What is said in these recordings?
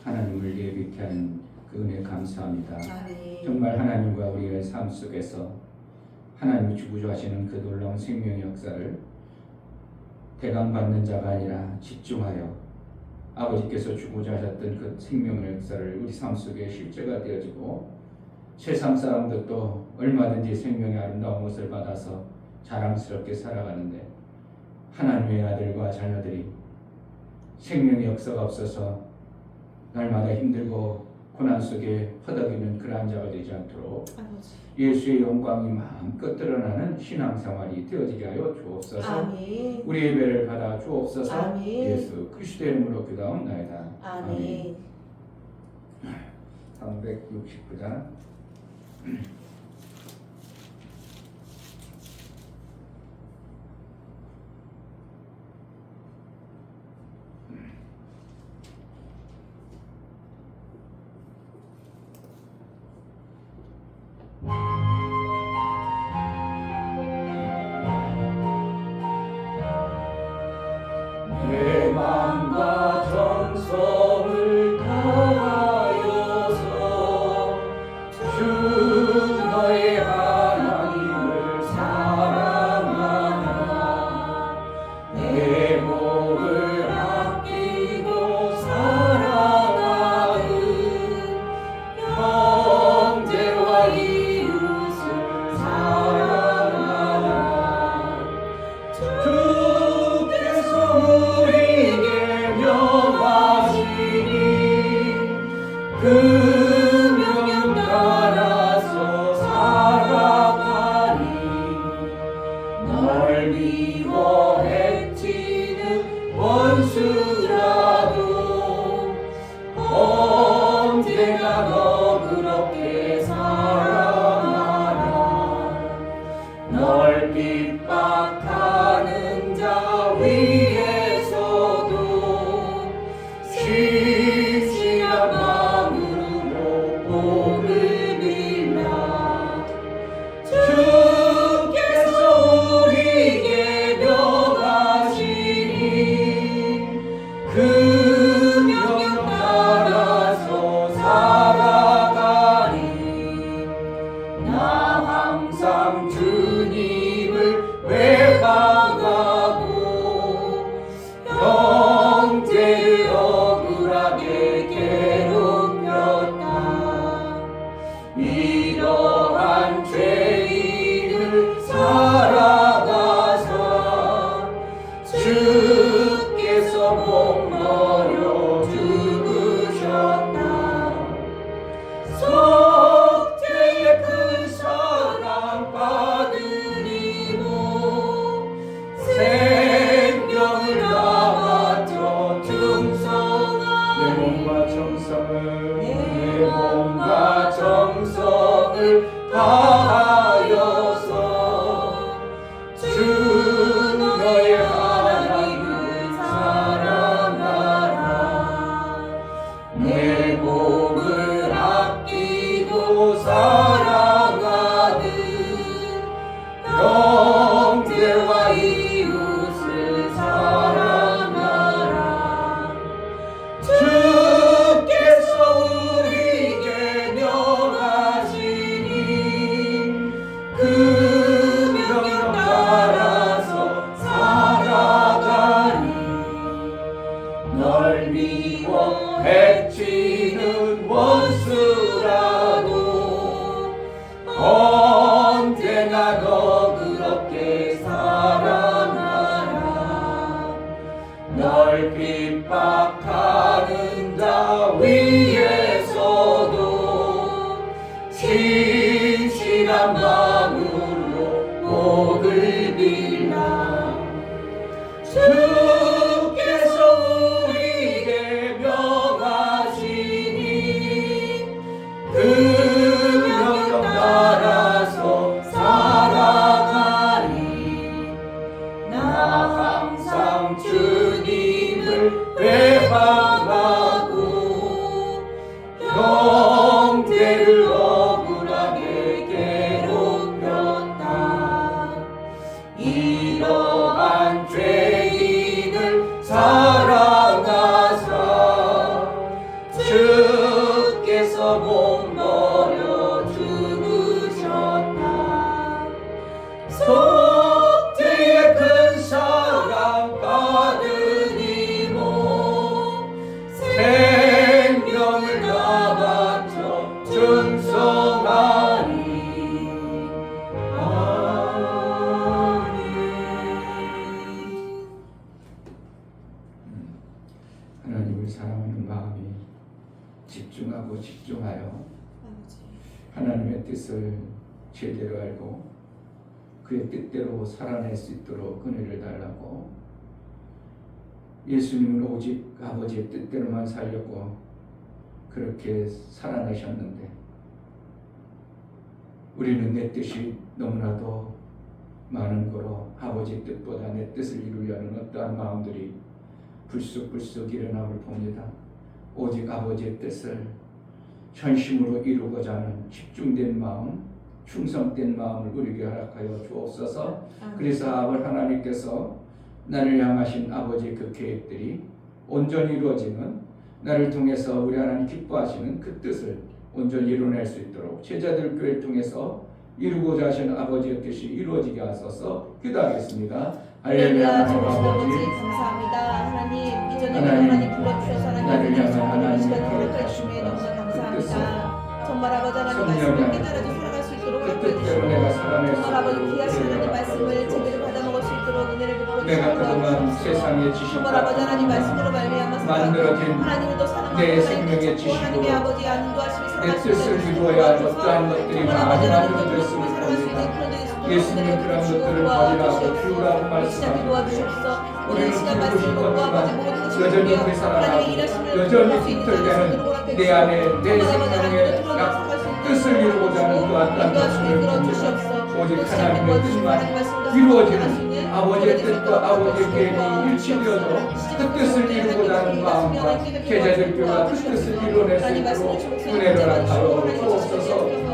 하나님을 예비케 하는 그 은혜 감사합니다. 아멘. 정말 하나님과 우리의 삶 속에서 하나님이 주고자 하시는 그 놀라운 생명의 역사를 대강받는 자가 아니라 집중하여 아버지께서 주고자 하셨던 그 생명의 역사를 우리 삶 속에 실제가 되어지고 세상 사람들도 얼마든지 생명의 아름다운 것을 받아서 자랑스럽게 살아가는데 하나님의 아들과 자녀들이 생명의 역사가 없어서 날마다 힘들고 고난 속에 허덕이는 그러한 자가 되지 않도록 아버지. 예수의 영광이 마음껏 드러나는 신앙생활이 되어지게 하여 주옵소서. 아멘. 우리 예배를 받아 주옵소서. 아멘. 예수 그리스도의 이름으로 기도하옵나이다. 아멘. 369장 내 맘과 정성을 다하여서 주 너의 하나님을 사랑하라. 내 몸을 아끼고 사랑하는 형제와 이웃을 사랑하라. 주께서 우리에게 명하시니 그 명령 따라서 살아가니 널 미워해치는 원수라도 언제나 너그럽게 사랑하라. 널 핍박하는 자 위에서도 신실한 마음으로 복을 빌라. 주께서 우리에게 명하시니 그 명령 따라서 살아가니 나 항상 주님을 외방하고 형제를 억울하게 괴롭혔다. 이러한 죄인을 살아가서 주께서 목마려 죽으셨다. 속죄의 큰 사랑 받으리모 생명을 다 바쳐 충성하니 내 몸과 정성을 다하여서 주 너의 하나님을 사랑하라. 내 몸을 아끼고 사랑하는 형제와 이웃을 사랑하라. 주께서 우리에게 명하시니 그 명령 따라서 살아가니 널 미워해치는 원수라도 언제나 너그럽게 사랑하라. 널 핍박하는 자 위에서도 신실한 마음으로 복을 빌라. 주께서 우리에게 명하시니 그 명령 따라서 살아가니 나 항상 주님을 외방하고 형제를 억울하게 괴롭혔다. 이러한 죄인 하나님을 사랑하는 마음이 집중하고 집중하여 하나님의 뜻을 제대로 알고 그의 뜻대로 살아낼 수 있도록 은혜를 달라고, 예수님은 오직 아버지의 뜻대로만 살려고 그렇게 살아내셨는데 우리는 내 뜻이 너무나도 많은 거로 아버지의 뜻보다 내 뜻을 이루려는 어떠한 마음들이 불쑥불쑥 일어남을 봅니다. 오직 아버지의 뜻을 전심으로 이루고자 하는 집중된 마음, 충성된 마음을 우리에게 허락하여 주옵소서. 그래서 아버지 하나님께서 나를 향하신 아버지의 그 계획들이 온전히 이루어지는, 나를 통해서 우리 하나님 기뻐하시는 그 뜻을 온전히 이루어낼 수 있도록 제자들 교회를 통해서 이루고자 하시는 아버지의 뜻이 이루어지게 하소서. 기도하겠습니다. 할렐루야. 하나님 아버지 감사합니다. 하나님 이전에 하나님 불러주셔서 하나님 이 시간 허락해 주심에 너무 감사합니다. 정말 아버지 하나님 말씀을 깨달아서 살아갈 수 있도록 허락해 주시고, 정말 아버지 귀하신 하나님 말씀을 제대로 받아 먹을 수 있도록 은혜를 베풀어 내가 그동안 주시고, 세상의 지식과 정말 아버지 하나님 말씀으로 말미암아 만들어진 하나님을 더 내 사랑하고 생명의 지식으로 하나님의 아버지 안도하심이 내 뜻을 이루어야 할 어떠한 것들이 많이 만들어졌음을 봅니다. 예수님 그런 것들을 버리라고 비우라고 말씀하셨습니다. 우리는 비우고 싶었지만 여전히 회사하고 여전히 뒤틀대는 내 안에 내 생명의 뜻을 이루고자 하는 그 어떠한 것을 봅니다. 오직 하나님의 뜻만 이루어지는 아버지의 뜻과 아버지의 계획이 일치되어서 그 뜻을 이루고자 하는 마음과 제자들 교회가 그 뜻을 이루어낼 수 있도록 은혜를 허락하여 주옵소서.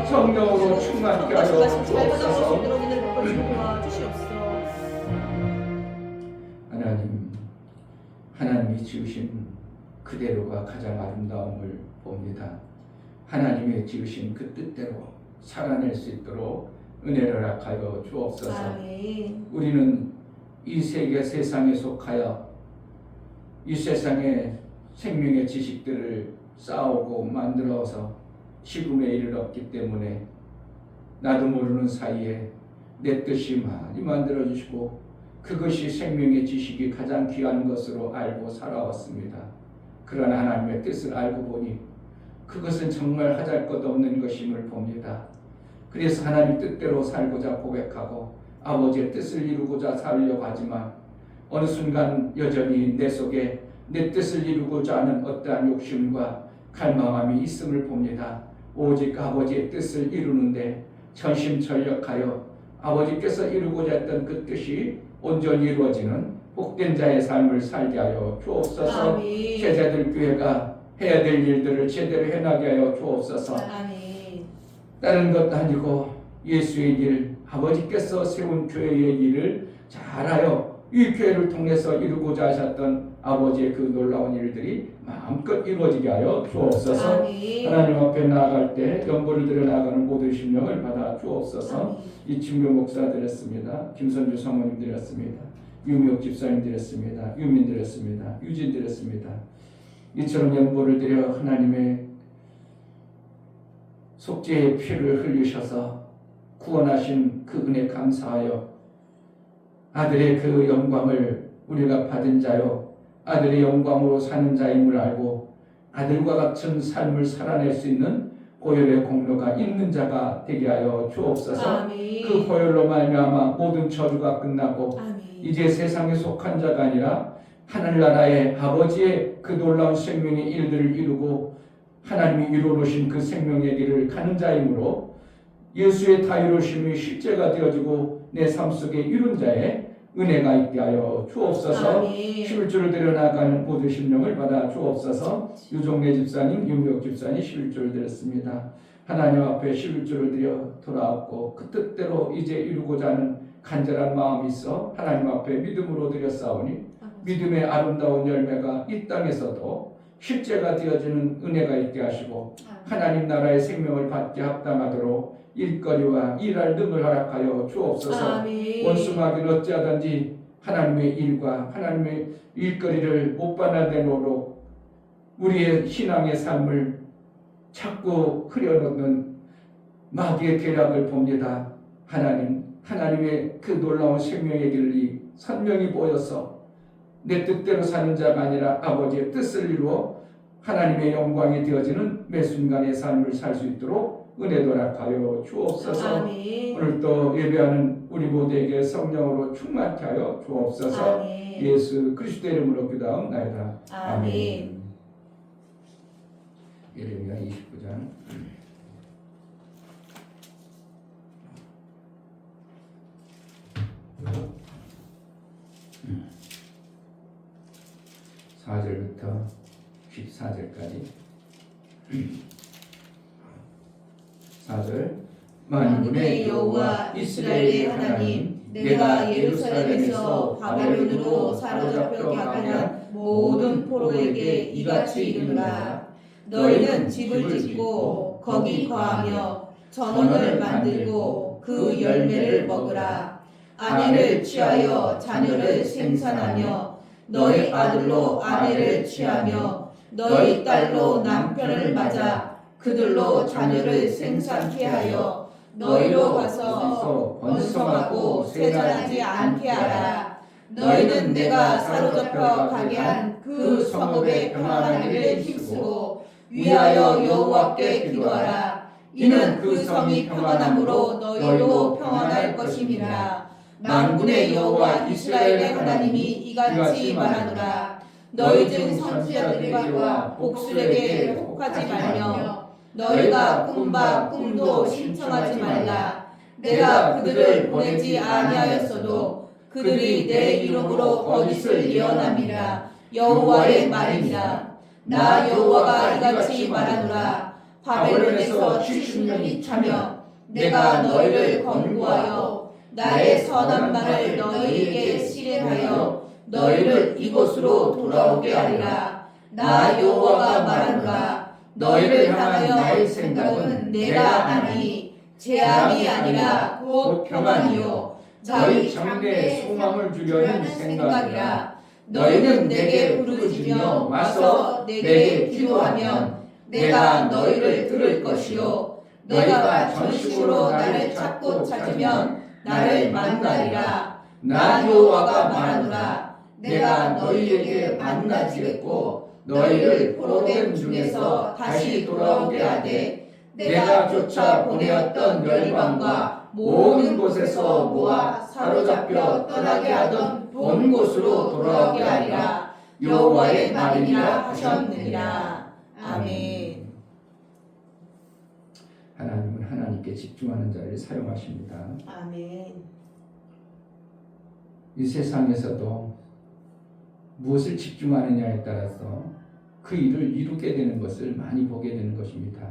성령으로 충만케 하여 주옵소서. 하나님이 지으신 그대로가 가장 아름다움을 봅니다. 하나님의 지으신 그 뜻대로 살아낼 수 있도록 은혜를 허락하여 주옵소서. 아멘. 우리는 이 세상에 속하여 이 세상의 생명의 지식들을 쌓아오고 만들어서 지금에 이르렀기 때문에 나도 모르는 사이에 내 뜻이 많이 만들어주시고 그것이 생명의 지식이 가장 귀한 것으로 알고 살아왔습니다. 그러나 하나님의 뜻을 알고 보니 그것은 정말 하잘 것 없는 것임을 봅니다. 그래서 하나님 뜻대로 살고자 고백하고 아버지의 뜻을 이루고자 살려고 하지만 어느 순간 여전히 내 속에 내 뜻을 이루고자 하는 어떠한 욕심과 갈망함이 있음을 봅니다. 오직 아버지의 뜻을 이루는데 전심전력하여 아버지께서 이루고자 했던 그 뜻이 온전히 이루어지는 복된 자의 삶을 살게 하여 주옵소서. 아멘. 제자들 교회가 해야 될 일들을 제대로 해나게 하여 주옵소서. 아멘. 다른 것 아니고 예수의 일, 아버지께서 세운 교회의 일을 잘하여 이 교회를 통해서 이루고자 하셨던 아버지의 그 놀라운 일들이 마음껏 이루어지게 하여 주옵소서. 아멘. 하나님 앞에 나아갈 때 연보를 들여 나아가는 모든 심령을 받아 주옵소서. 아멘. 이충교 목사 드렸습니다. 김선주 사모님 드렸습니다. 유미옥 집사님 드렸습니다. 유민 드렸습니다. 유진 드렸습니다. 이처럼 연보를 드려 하나님의 속죄의 피를 흘리셔서 구원하신 그 은혜 감사하여 아들의 그 영광을 우리가 받은 자요 아들의 영광으로 사는 자임을 알고 아들과 같은 삶을 살아낼 수 있는 보혈의 공로가 있는 자가 되게 하여 주옵소서. 아멘. 그 보혈로 말미암아 모든 저주가 끝나고 아멘. 이제 세상에 속한 자가 아니라 하늘나라의 아버지의 그 놀라운 생명의 일들을 이루고 하나님이 이루어놓으신 그 생명의 길을 가는 자이므로 예수의 다 이루심이 실제가 되어지고 내 삶 속에 이룬 자의 은혜가 있게 하여 주옵소서. 아멘. 11조를 드려나가는 모든 심령을 받아 주옵소서. 유종래 집사님, 윤미옥 집사님 11조를 드렸습니다. 하나님 앞에 11조를 드려 돌아왔고 그 뜻대로 이제 이루고자 하는 간절한 마음이 있어 하나님 앞에 믿음으로 드렸사오니 믿음의 아름다운 열매가 이 땅에서도 실제가 되어지는 은혜가 있게 하시고 하나님 나라의 생명을 받게 합당하도록 일거리와 일할 능을 허락하여 주옵소서. 아멘. 원수마귀는 어찌하든지 하나님의 일과 하나님의 일거리를 못 받아내도록 우리의 신앙의 삶을 자꾸 흐려놓는 마귀의 계략을 봅니다. 하나님의 그 놀라운 생명의 길이 선명히 보여서 내 뜻대로 사는 자가 아니라 아버지의 뜻을 이루어 하나님의 영광이 되어지는 매 순간의 삶을 살 수 있도록 은혜 허락하여 주옵소서. 아멘. 오늘도 예배하는 우리 모두에게 성령으로 충만케 하여 주옵소서. 아멘. 예수 그리스도의 이름으로 기도하옵나이다. 아멘. 예레미야 29장 4절부터 14절까지 4절 만군의 여호와 이스라엘의 하나님 내가 예루살렘에서 바벨론으로 사로잡혀 가게 한 모든 포로에게 이같이 이르노라. 너희는 집을 짓고 거기 거하며 전원을 만들고 그 열매를 먹으라. 아내를 취하여 자녀를 생산하며 너희 아들로 아내를 취하며 너희 딸로 남편을 맞아 그들로 자녀를 생산케 하여 너희로 가서 번성하고 쇠잔하지 않게 하라. 너희는 내가 사로잡혀 가게 한 그 성읍의 평안하기를 힘쓰고 위하여 여호와께 기도하라. 이는 그 성이 평안함으로 너희도 평안할 것임이라. 만군의 여호와 이스라엘의 하나님이 이같이 말하노라. 너희 중 선지자들과 복술에게 혹하지 말며 너희가 꿈봐 꿈도 신청하지 말라. 내가 그들을 보내지 아니하였어도 그들이 내 이름으로 거짓을 예언함이라. 여호와의 말이니라. 나 여호와가 이같이 말하노라. 바벨론에서 70년이 차며 내가 너희를 권고하여 나의 선한 말을 너희에게 실행하여 너희를 이곳으로 돌아오게 하리라. 나 여호와가 말하노라. 너희를 향하여 나의 생각은 내가 아니 재앙이 아니라 곧 평안이요 너희 장래에 소망을 주려는 생각이라. 너희는 내게 부르짖으며 와서 내게 기도하면 내가 너희를 들을 것이요 너희가 전심으로 나를 찾고 찾으면 나를 만나리라. 나 여호와가 말하노라. 내가 너희에게 만나지겠고 너희를 포로된 중에서 다시 돌아오게 하되 내가 쫓아 보내었던 열방과 모든 곳에서 모아 사로잡혀 떠나게 하던 본 곳으로 돌아오게 하리라. 여호와의 말이니라 하셨느니라. 아멘. 하나님은 하나님께 집중하는 자를 사용하십니다. 아멘. 이 세상에서도 무엇을 집중하느냐에 따라서 그 일을 이루게 되는 것을 많이 보게 되는 것입니다.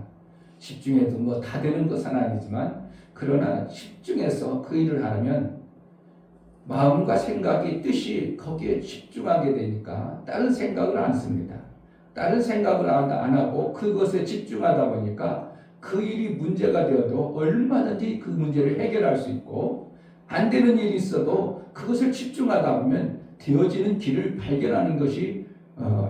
집중해도 뭐 다 되는 것은 아니지만 그러나 집중해서 그 일을 하려면 마음과 생각이 뜻이 거기에 집중하게 되니까 다른 생각을 안 씁니다. 다른 생각을 안 하고 그것에 집중하다 보니까 그 일이 문제가 되어도 얼마든지 그 문제를 해결할 수 있고 안 되는 일이 있어도 그것을 집중하다 보면 되어지는 길을 발견하는 것이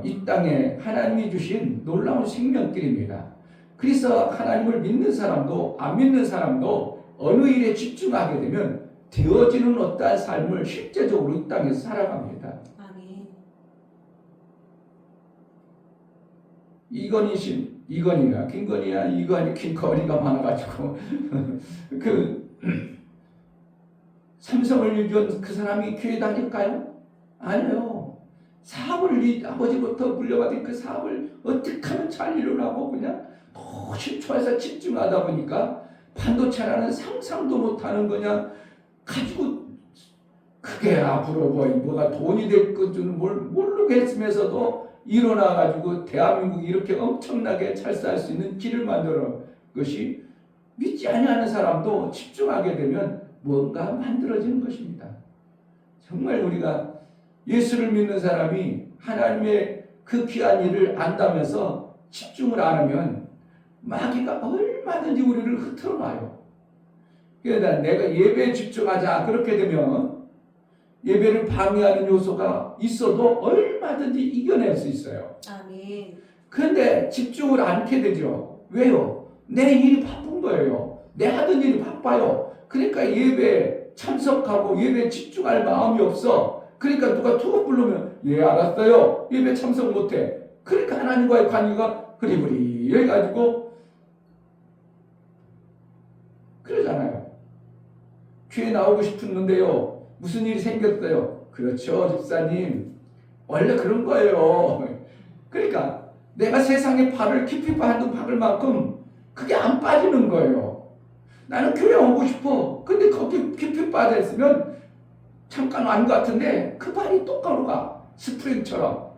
이 땅에 하나님이 주신 놀라운 생명길입니다. 그래서 하나님을 믿는 사람도 안 믿는 사람도 어느 일에 집중하게 되면 되어지는 어떠한 삶을 실제적으로 이 땅에서 살아갑니다. 아멘. 이건희야, 김건희야, 이건희, 김건희가 많아가지고 그 삼성을 유지한 그 사람이 교회 다닐까요? 아니요. 사업을 아버지부터 물려받은 그 사업을 어떻게 하면 잘 이루라고 그냥 심초해서 집중하다 보니까 반도체라는 상상도 못하는 그냥 가지고 그게 앞으로 뭐가 돈이 될 것줄은 모르겠으면서도 일어나가지고 대한민국이 이렇게 엄청나게 찰쌀 수 있는 길을 만들어 것이 믿지 아니하는 사람도 집중하게 되면 뭔가 만들어지는 것입니다. 정말 우리가 예수를 믿는 사람이 하나님의 그 귀한 일을 안다면서 집중을 안 하면 마귀가 얼마든지 우리를 흐트러 놔요. 그러니까 내가 예배에 집중하자 그렇게 되면 예배를 방해하는 요소가 있어도 얼마든지 이겨낼 수 있어요. 아멘. 그런데 집중을 않게 되죠. 왜요? 내 일이 바쁜 거예요. 내 하던 일이 바빠요. 그러니까 예배에 참석하고 예배에 집중할 마음이 없어. 그러니까 누가 투고 부르면 예 알았어요. 예배 참석 못해. 그러니까 하나님과의 관계가 흐리부리 해가지고 그러잖아요. 교회 나오고 싶었는데요. 무슨 일이 생겼어요. 그렇죠 집사님. 원래 그런 거예요. 그러니까 내가 세상에 발을 깊이 한두 박을 만큼 그게 안 빠지는 거예요. 나는 교회 오고 싶어. 근데 거기 깊이 빠져 있으면 잠깐 안 같은데 그 발이 똑바로 가. 스프링처럼.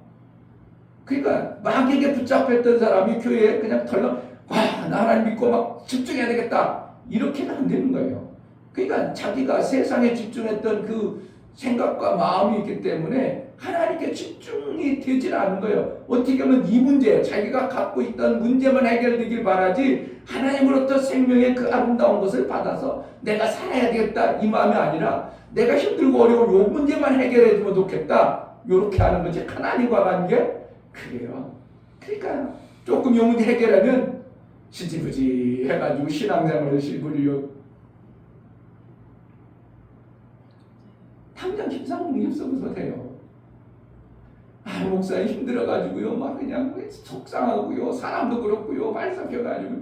그러니까 마귀에게 붙잡혔던 사람이 교회에 그냥 덜렁 와, 나 하나님 믿고 막 집중해야 되겠다. 이렇게는 안 되는 거예요. 그러니까 자기가 세상에 집중했던 그 생각과 마음이 있기 때문에 하나님께 집중이 되질 않은 거예요. 어떻게 보면 이 문제, 자기가 갖고 있던 문제만 해결되길 바라지 하나님으로부터 생명의 그 아름다운 것을 받아서 내가 살아야 되겠다 이 마음이 아니라 내가 힘들고 어려운 요 문제만 해결해 주면 좋겠다 요렇게 하는 거지. 하나님과 관계 그래요. 그러니까 조금 요 문제 해결하면 지지부지 해가지고 신앙생활을 실부리요. 당장 김상봉 입서부터 돼요. 아, 목사님 힘들어가지고요, 막 그냥 속상하고요, 사람도 그렇고요, 말썽펴가지고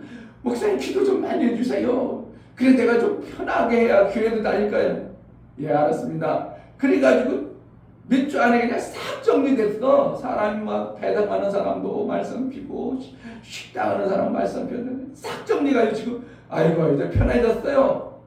목사님 기도 좀 많이 해주세요. 그래 내가 좀 편하게 해야 교회도 다닐 거예요. 예, 알았습니다. 그래가지고 몇 주 안에 그냥 싹 정리됐어. 사람이 막 배당하는 사람도 말썽 피고 식당 하는 사람 말썽 피는데 싹 정리가 지금 아이고 이제 편해졌어요.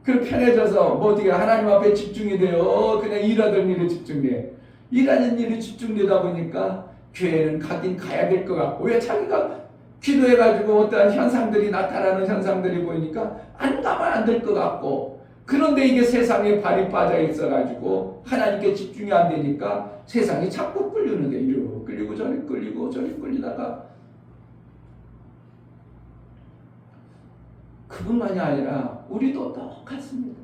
그 편해져서 뭐 어떻게 하나님 앞에 집중이 돼요. 그냥 일하던 일에 집중돼. 일하는 일에 집중되다 보니까 교회는 가긴 가야 될 것 같고 왜 자기가 기도해가지고 어떠한 현상들이 나타나는 현상들이 보이니까 안 가면 안 될 것 같고 그런데 이게 세상에 발이 빠져 있어가지고 하나님께 집중이 안 되니까 세상이 자꾸 끌리는데 이리로 끌리고 저리 끌리고 저리 끌리다가 그뿐만이 아니라 우리도 똑같습니다.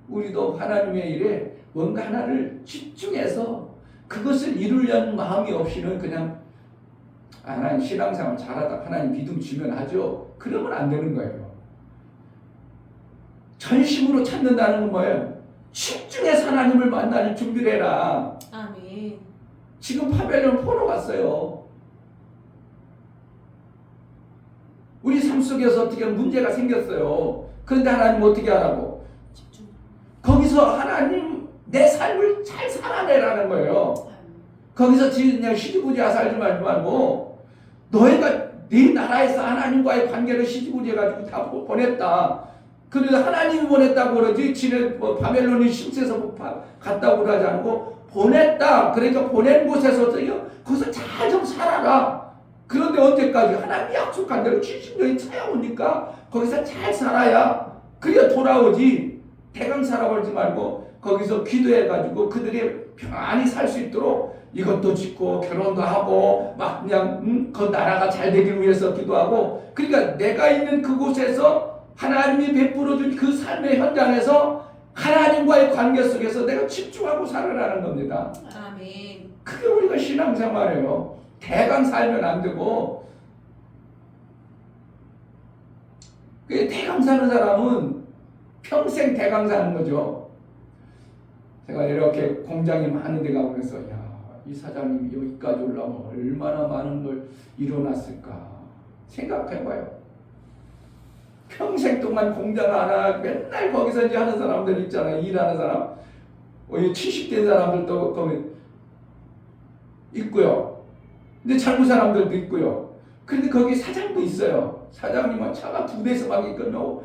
우리도 하나님의 일에 뭔가 하나를 집중해서 그것을 이루려는 마음이 없이는 그냥 하나님 신앙생활 잘하다 하나님 믿음 주면 하죠. 그러면 안 되는 거예요. 전심으로 찾는다는 건 뭐예요? 집중해서 하나님을 만나는 준비를 해라. 아멘. 지금 바벨론 포로 갔어요. 우리 삶 속에서 어떻게 문제가 생겼어요. 그런데 하나님 어떻게 하라고? 집중. 거기서 하나님 내 삶을 잘 살아내라는 거예요. 거기서 그냥 시지부지하 살지 말고 너희가 네 나라에서 하나님과의 관계를 시지부지해가지고 다 보냈다. 그래서 하나님이 보냈다고 그러지 지네 바벨론이 심세서 갔다고 그러지 않고 보냈다. 그러니까 보낸 곳에서 거기서 잘 좀 살아라. 그런데 언제까지 하나님이 약속한 대로 70년이 차여오니까 거기서 잘 살아야 그래야 돌아오지. 대강 살아버리지 말고 거기서 기도해가지고 그들이 평안히 살 수 있도록 이것도 짓고 결혼도 하고 막 그냥 그 나라가 잘 되기 위해서 기도하고 그러니까 내가 있는 그곳에서 하나님이 베풀어준 그 삶의 현장에서 하나님과의 관계 속에서 내가 집중하고 살아라는 겁니다. 아멘. 그게 우리가 신앙생활이에요. 대강 살면 안 되고 그 대강 사는 사람은 평생 대강 사는 거죠. 제가 이렇게 공장이 많은 데 가보면서 이 사장님이 여기까지 올라오면 얼마나 많은 걸 이뤄놨을까 생각해봐요. 평생 동안 공장 하나 맨날 거기서 이제 하는 사람들 있잖아요. 일하는 사람 70대 사람들도 거기 있고요. 근데 젊은 사람들도 있고요. 그런데 거기 사장도 있어요. 사장님은 차가 2대에서 막 있거든요.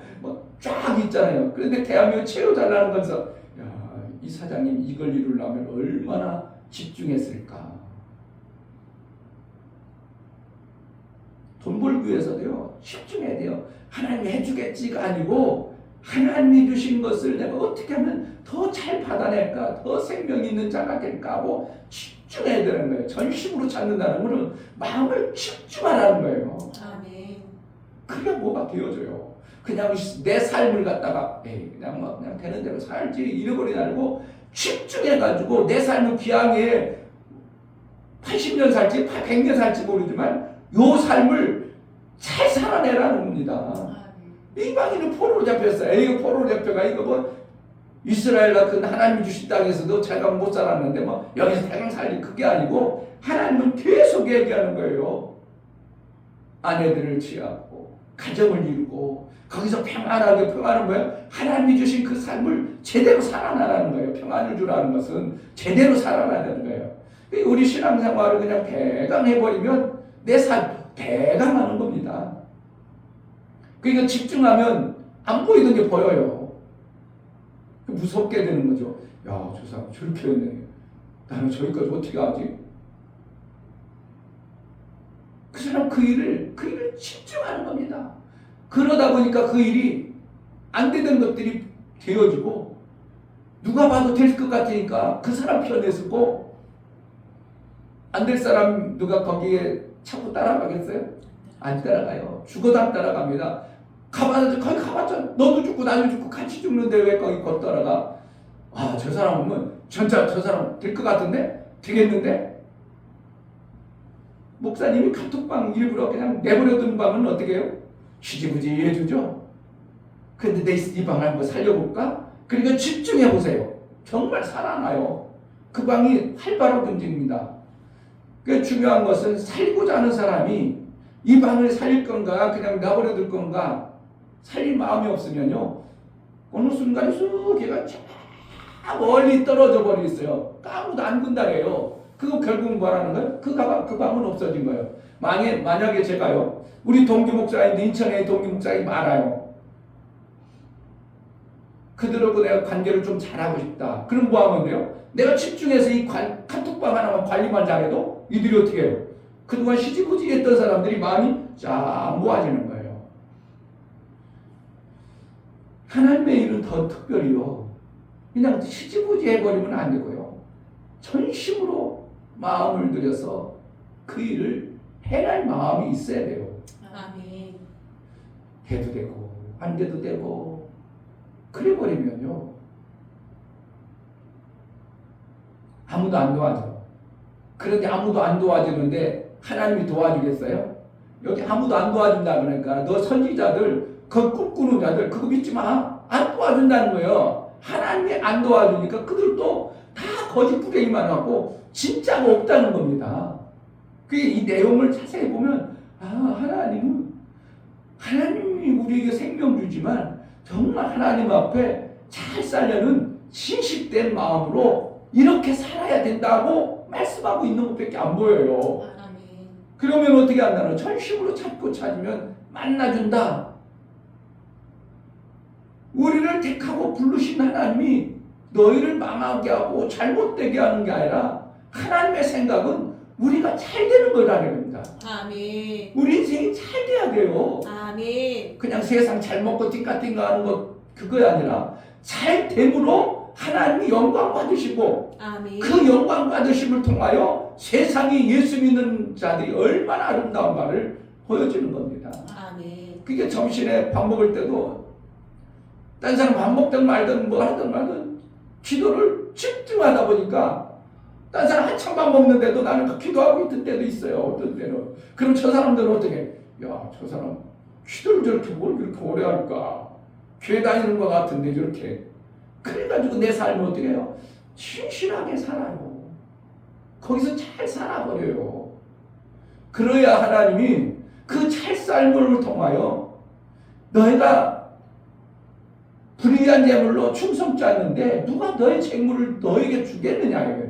쫙 있잖아요. 그런데 대한민국 최고 잘 나는 거서 이 사장님 이걸 이루려면 얼마나 집중했을까. 돈 벌기 위해서도요. 집중해야 돼요. 하나님이 해주겠지가 아니고 하나님이 주신 것을 내가 어떻게 하면 더 잘 받아낼까, 더 생명이 있는 자가 될까 하고 집중해야 되는 거예요. 전심으로 찾는다는 것은 마음을 집중하라는 거예요. 아멘. 그게 뭐가 되어져요. 그냥 내 삶을 갖다가 그냥 되는 대로 살지 잃어버리지 말고 집중해가지고 내 삶을 기왕에 80년 살지 100년 살지 모르지만 요 삶을 잘 살아내라는 겁니다. 이방인은 포로로 잡혔어요. 이거 포로로 잡혀가 이거 이스라엘과 그 하나님이 주신 땅에서도 제가 못 살았는데 뭐 여기서 대강 살리 그게 아니고 하나님은 계속 얘기하는 거예요. 아내들을 취하고 가정을 이루고 거기서 평안하게 평안은 뭐예요? 하나님이 주신 그 삶을 제대로 살아나라는 거예요. 평안을 주라는 것은 제대로 살아나야 되는 거예요. 우리 신앙생활을 그냥 배강해버리면 내 삶 배강하는 겁니다. 그러니까 집중하면 안 보이던 게 보여요. 무섭게 되는 거죠. 야, 저 사람 저렇게 했네. 나는 저기까지 어떻게 하지? 그 사람 그 일을 집중하는 겁니다. 그러다 보니까 그 일이 안 되던 것들이 되어지고 누가 봐도 될 것 같으니까 그 사람 편에 서고 안 될 사람 누가 거기에 자꾸 따라가겠어요? 안 따라가요. 죽어도 안 따라갑니다. 거기 가봤자 너도 죽고 나도 죽고 같이 죽는데 왜 거기 따라가? 아, 저 사람은 진짜 저 사람 될 것 같은데? 되겠는데? 목사님이 카톡방 일부러 그냥 내버려둔 방은 어떻게 해요? 지지부지 해주죠. 근데 이 방을 한번 살려볼까? 그러니까 집중해보세요. 정말 살아나요. 그 방이 활발하게 움직입니다. 그 중요한 것은 살고자 하는 사람이 이 방을 살릴 건가 그냥 내버려둘 건가 살릴 마음이 없으면요 어느 순간에 쑥 걔가 저 멀리 떨어져 버리겠어요. 아무도 안 군다래요. 그거 결국은 뭐라는 거예요? 그 방은 없어진 거예요. 만약에 제가요 우리 동기 목사인데 인천에 동기 목사님이 많아요. 그들하고 내가 관계를 좀 잘하고 싶다. 그럼 뭐 하면 돼요? 내가 집중해서 이 카톡방 하나만 관리만 잘해도 이들이 어떻게 해요? 그동안 시지부지 했던 사람들이 마음이 쫙 모아지는 거예요. 하나님의 일은 더 특별히요. 그냥 시지부지 해버리면 안 되고요. 전심으로 마음을 들여서 그 일을 해낼 마음이 있어야 돼요. 아멘. 해도 되고 안 돼도 되고 그래 버리면요 아무도 안 도와줘. 그런데 아무도 안 도와주는데 하나님이 도와주겠어요? 여기 아무도 안 도와준다 그러니까 너 선지자들 그 꿈꾸는 자들 그거 믿지 마. 안 도와준다는 거예요. 하나님이 안 도와주니까 그들도 다 거짓부리기만 하고 진짜가 없다는 겁니다. 이 내용을 자세히 보면 하나님이 우리에게 생명 주지만 정말 하나님 앞에 잘 살려는 신식된 마음으로 이렇게 살아야 된다고 말씀하고 있는 것밖에 안 보여요. 아멘. 그러면 어떻게 한다는? 전심으로 찾고 찾으면 만나준다. 우리를 택하고 부르신 하나님이 너희를 망하게 하고 잘못되게 하는 게 아니라 하나님의 생각은 우리가 잘 되는 거라는 겁니다. 아멘. 우리 인생이 잘 돼야 돼요. 아멘. 그냥 세상 잘 먹고 띵까띵까 하는 것 그거 아니라 잘 됨으로 하나님이 영광 받으시고 아멘. 그 영광 받으심을 통하여 세상이 예수 믿는 자들이 얼마나 아름다운 말을 보여주는 겁니다. 아멘. 그게 점심에 밥 먹을 때도 딴 사람 밥 먹든 말든 뭐 하든 말든 기도를 집중하다 보니까 딴 사람 한참 밥 먹는데도 나는 기도하고 있던 때도 있어요. 어떤 때는. 그럼 저 사람들은 어떻게 야, 저 사람 기도를 저렇게 뭘 그렇게 오래 할까? 교회 다니는 것 같은데 저렇게. 그래가지고 내 삶을 어떻게 해요? 신실하게 살아요. 거기서 잘 살아버려요. 그래야 하나님이 그 잘 삶을 통하여 너희가 불의한 재물로 충성지 않는데 누가 너의 재물을 너에게 주겠느냐.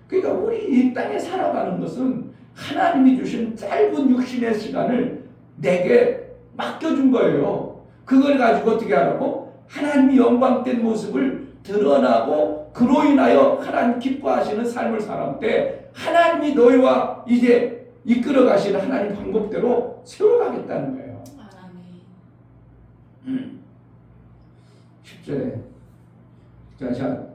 그러니까 우리 이 땅에 살아가는 것은 하나님이 주신 짧은 육신의 시간을 내게 맡겨준 거예요. 그걸 가지고 어떻게 하라고? 하나님이 영광된 모습을 드러나고 그로 인하여 하나님 기뻐하시는 삶을 살아갈 때 하나님이 너희와 이제 이끌어 가시는 하나님 방법대로 세워가겠다는 거예요. 아멘. 10절에 자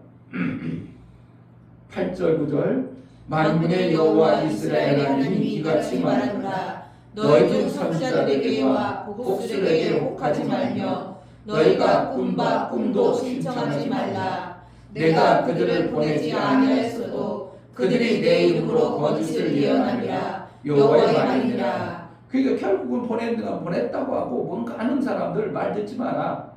8절 9절 만군의 여호와 이스라엘 하나님이 이같이 말하노라 너희 중 선지자들에게와 복술에게 혹하지 말며 너희가 꿈바 꿈도 신청하지 말라. 내가 그들을 보내지 아니하였어도 그들이 내 이름으로 거짓을 예언하리라. 여호와의 말이니라. 그러니까 결국은 보냈다고 하고 뭔가 아는 사람들 말 듣지 마라.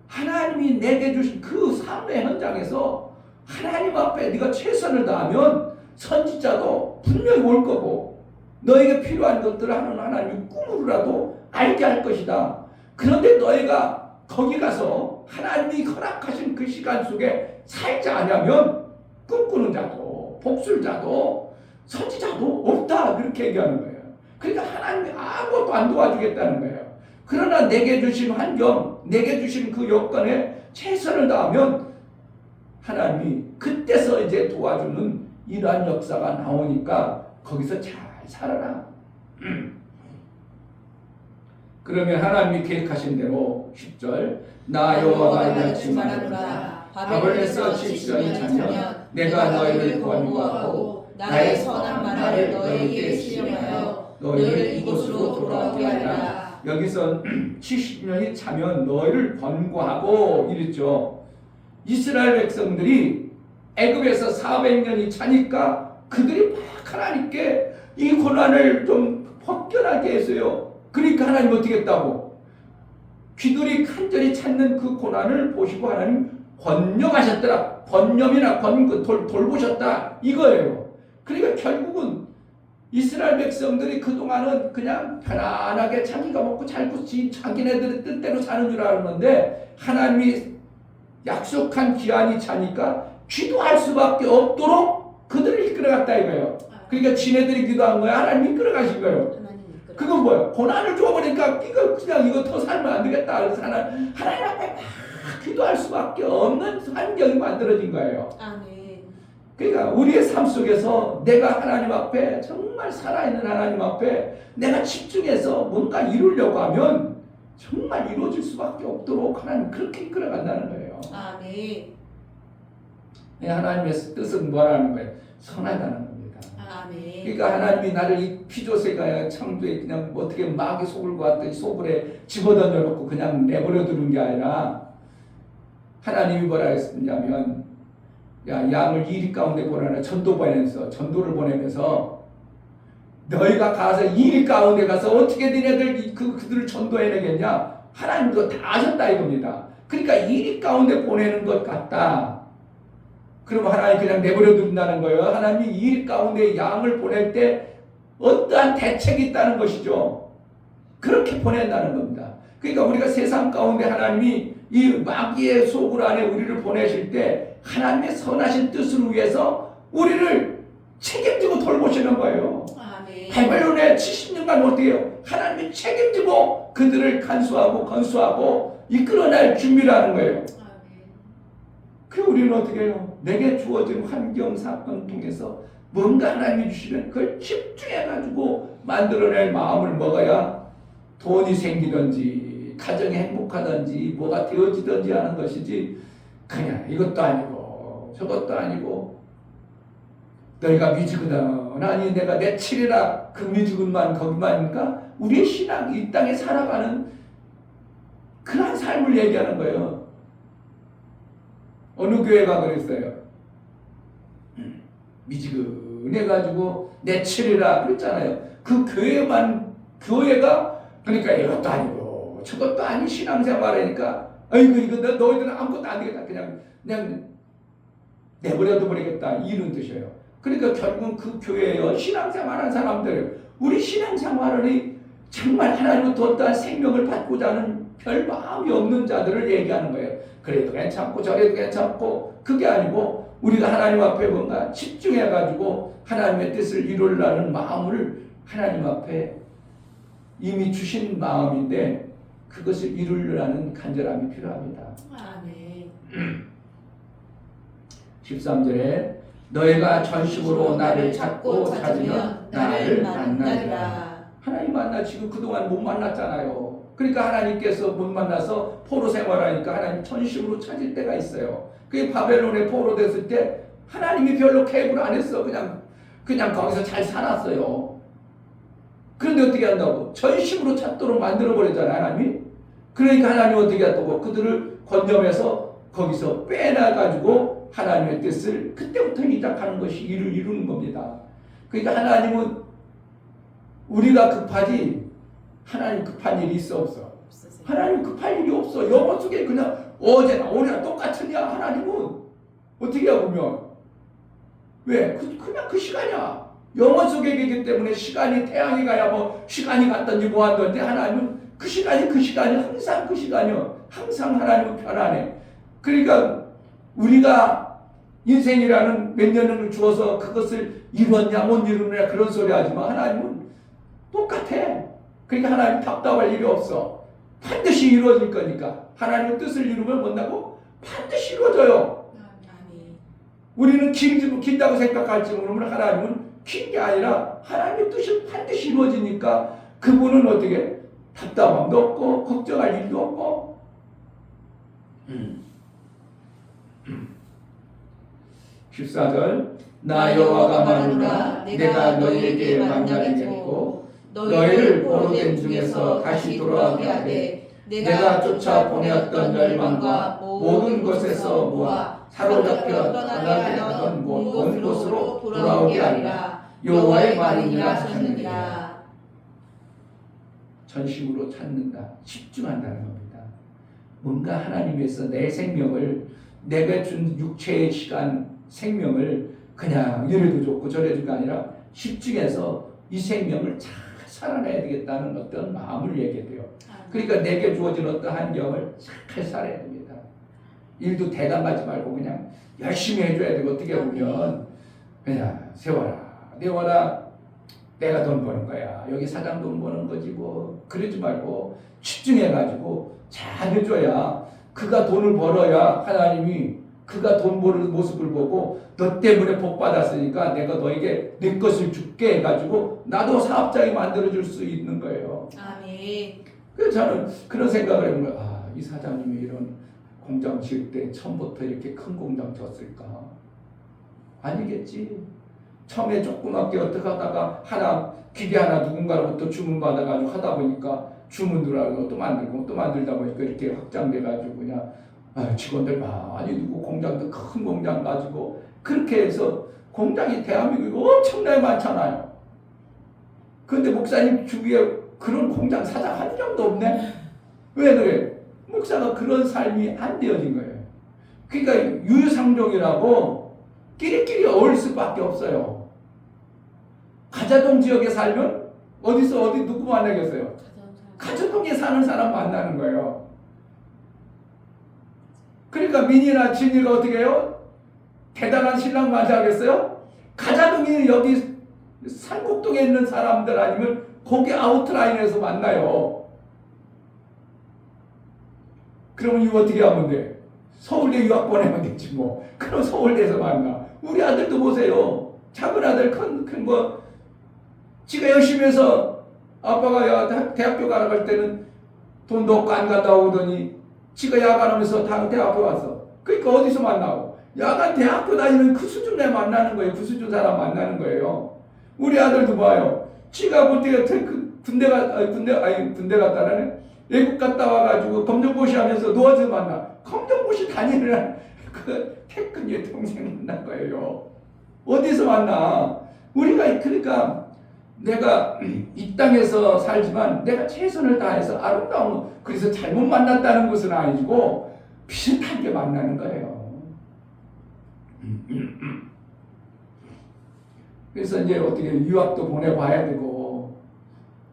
하나님이 내게 주신 그 삶의 현장에서 하나님 앞에 네가 최선을 다하면 선지자도 분명히 올 거고 너에게 필요한 것들을 하는 하나님이 꿈으로라도 알게 할 것이다. 그런데 너희가 거기 가서 하나님이 허락하신 그 시간 속에 살지 않으면 꿈꾸는 자도 복술자도 선지자도 없다 그렇게 얘기하는 거예요. 그러니까 하나님이 아무것도 안 도와주겠다는 거예요. 그러나 내게 주신 환경, 내게 주신 그 여건에 최선을 다하면 하나님이 그때서 이제 도와주는 이러한 역사가 나오니까 거기서 잘 살아라. 그러면 하나님이 계획하신 대로 10절 나 여호와가 너희를 말하노라 바벨에서 70년이 차면 내가 너희를 권고하고 나의 선한 말을 너희에게 시험하여 너희를 이곳으로 돌아오게 하리라. 여기서 70년이 차면 너희를 권고하고 이랬죠. 이스라엘 백성들이 애굽에서 400년이 차니까 그들이 막 하나님께 이 고난을 좀 벗겨나게 했어요. 그러니까 하나님 어떻게 했다고? 귀들이 간절히 찾는 그 고난을 보시고 하나님 권념하셨더라. 권념이나 돌보셨다 이거예요. 그러니까 결국은 이스라엘 백성들이 그동안은 그냥 편안하게 자기가 먹고 살고 자기네들의 뜻대로 사는 줄 알았는데 하나님이 약속한 기한이 차니까 기도할 수밖에 없도록 그들을 이끌어갔다 이거예요. 그러니까 지네들이 기도한 거야. 하나님 이끌어가신 거예요. 그건 뭐예요? 고난을 줘버리니까 이거 더 살면 안 되겠다. 그래서 하나님 앞에 막 기도할 수밖에 없는 환경이 만들어진 거예요. 아멘. 그러니까 우리의 삶 속에서 내가 하나님 앞에 정말 살아있는 하나님 앞에 내가 집중해서 뭔가 이루려고 하면 정말 이루어질 수밖에 없도록 하나님 그렇게 이끌어간다는 거예요. 아멘. 하나님의 뜻은 뭐라는 거예요? 선하다는 겁니다. 아멘. 그러니까 하나님이 나를 이 피조세가 창조에 그냥 어떻게 마귀 속을 것 같더니 소굴에 집어던져 놓고 그냥 내버려 두는 게 아니라 하나님이 뭐라 했냐면 야 양을 이리 가운데 보내라. 전도를 보내면서 너희가 가서 이리 가운데 가서 어떻게 너희들 그들을 전도해내겠냐? 하나님 그거 다 아셨다 이겁니다. 그러니까 이리 가운데 보내는 것 같다. 그러면 하나님 그냥 내버려 둔다는 거예요. 하나님이 이리 가운데 양을 보낼 때 어떠한 대책이 있다는 것이죠. 그렇게 보낸다는 겁니다. 그러니까 우리가 세상 가운데 하나님이 이 마귀의 소굴 안에 우리를 보내실 때 하나님의 선하신 뜻을 위해서 우리를 책임지고 돌보시는 거예요. 바벨론에 70년간 어떻게 해요? 하나님이 책임지고 그들을 간수하고 건수하고 이끌어낼 준비를 는 거예요. 그 우리는 어떻게 해요? 내게 주어진 환경 사건 통해서 뭔가 하나님이 주시는 그걸 집중해가지고 만들어낼 마음을 먹어야 돈이 생기든지 가정이 행복하든지 뭐가 되어지든지 하는 것이지 그냥 이것도 아니고 저것도 아니고 너희가 미지근은 아니 내가 내 칠이라 그 미지근만 거기만이니까 우리의 신앙 이 땅에 살아가는 그런 삶을 얘기하는 거예요. 어느 교회가 그랬어요. 미지근해가지고 내 칠이라 그랬잖아요. 그 교회가 그러니까 이것도 아니고 저것도 아닌 신앙생활하니까 아이고 이거 너희들은 아무것도 안 되겠다. 그냥 내버려둬 버리겠다 이런 뜻이에요. 그러니까 결국은 그 교회에 신앙생활하는 사람들 우리 신앙생활이 정말 하나님부터 어떠한 생명을 받고자 하는 별 마음이 없는 자들을 얘기하는 거예요. 그래도 괜찮고 저래도 괜찮고 그게 아니고 우리가 하나님 앞에 뭔가 집중해가지고 하나님의 뜻을 이루려는 마음을 하나님 앞에 이미 주신 마음인데 그것을 이루려는 간절함이 필요합니다. 아멘. 13절에 너희가 전심으로 나를 찾고 찾으면 나를 만나리라. 하나님 만나 지금 그동안 못 만났잖아요. 그러니까 하나님께서 못 만나서 포로 생활하니까 하나님 전심으로 찾을 때가 있어요. 그게 바벨론에 포로 됐을 때 하나님이 별로 개입을 안 했어. 그냥 거기서 잘 살았어요. 그런데 어떻게 한다고? 전심으로 찾도록 만들어버렸잖아요, 하나님이. 그러니까 하나님 어떻게 한다고? 그들을 건져내서 거기서 빼놔가지고 하나님의 뜻을 그때부터 시작하는 것이 이루는 겁니다. 그러니까 하나님은 우리가 급하지 하나님 급한 일이 있어 없어? 하나님 급할 일이 없어. 영어 속에 그냥 어제나 오늘이나 똑같으냐? 하나님은 어떻게 보면 왜? 그냥 그 시간이야. 영원 속에 계기 때문에 시간이 태양이 가야 뭐 시간이 갔던지 뭐 하던지 하나님은 그 시간이 항상 그 시간이요. 항상 하나님은 편안해. 그러니까 우리가 인생이라는 몇 년을 주어서 그것을 이뤘냐 못 이루느냐 그런 소리 하지만 하나님은 똑같아. 그러니까 하나님 답답할 일이 없어. 반드시 이루어질 거니까. 하나님의 뜻을 이루면 뭔다고? 반드시 이루어져요. 우리는 긴다고 생각할지 모르면 하나님은 긴 게 아니라 하나님의 뜻이 반드시 이루어지니까 그분은 어떻게 답답함도 없고 걱정할 일도 없고 14절 나 여호와가 말하노라 내가 너희에게 만나겠고 너희를 포로된 중에서 다시 돌아오게 하되 내가 쫓아 보내었던 열방과 모든 곳에서 모아 사로잡혀 떠나게 하던 온 곳으로 돌아오게 하리라. 여호와의 말이니라 하셨느니라. 전심으로 찾는다. 집중한다는 겁니다. 뭔가 하나님께서 내 생명을 내가 준 육체의 시간 생명을 그냥 이래도 좋고 저래도 가 아니라 집중해서 이 생명을 잘 살아내야 되겠다는 어떤 마음을 얘기해요. 그러니까 내게 주어진 어떤 환경을 잘 살아야 됩니다. 일도 대담하지 말고 그냥 열심히 해줘야 되고 어떻게 보면 그냥 세워라 내워라 내가 돈 버는 거야 여기 사장 돈 버는 거지 뭐 그러지 말고 집중해가지고 잘 해줘야 그가 돈을 벌어야 하나님이 그가 돈 버는 모습을 보고 너 때문에 복 받았으니까 내가 너에게 내 것을 줄게 해가지고 나도 사업장이 만들어줄 수 있는 거예요. 아멘. 그래서 저는 그런 생각을 해보면 이 사장님이 이런 공장 지을 때 처음부터 이렇게 큰 공장 졌을까? 아니겠지. 처음에 조그맣게 어떻게 하다가 기계 하나 누군가로부터 주문받아가지고 하다 보니까 주문 들어가고 또 만들고 또 만들다 보니까 이렇게 확장돼가지고 그냥 직원들 많이 두고 공장도 큰 공장 가지고 그렇게 해서 공장이 대한민국에 엄청나게 많잖아요. 그런데 목사님 주위에 그런 공장 사장 한 명도 없네? 왜 그래? 목사가 그런 삶이 안 되어진 거예요. 그러니까 유유상종이라고 끼리끼리 어울릴 수밖에 없어요. 가자동 지역에 살면 어디 누구 만나겠어요? 가자동에 사는 사람 만나는 거예요. 그러니까 민이나 진이가 어떻게 해요? 대단한 신랑 맞이하겠어요? 가자동이 여기 산곡동에 있는 사람들 아니면 거기 아웃라인에서 만나요. 그러면 이거 어떻게 하면 돼? 서울대 유학 보내면 되지 뭐. 그럼 서울대에서 만나. 우리 아들도 보세요. 작은 아들 큰 거 지가 열심히 해서 아빠가 대학교 가라고 할 때는 돈도 없고 안 갔다 오더니 지가 야간하면서 다 대학교 갔어. 그러니까 어디서 만나고? 야간 대학교 다니는 그 수준에 만나는 거예요. 그 수준 사람 만나는 거예요. 우리 아들도 봐요. 지가 어떻게 군대 갔다라네. 외국 갔다 와가지고 검정고시 하면서 누워서 만나. 검정고시 다니는 그 태근이 동생 만난 거예요. 어디서 만나? 우리가 그러니까 내가 이 땅에서 살지만 내가 최선을 다해서 아름다운 그래서 잘못 만났다는 것은 아니고 비슷하게 만나는 거예요. 그래서 이제 어떻게 유학도 보내봐야 되고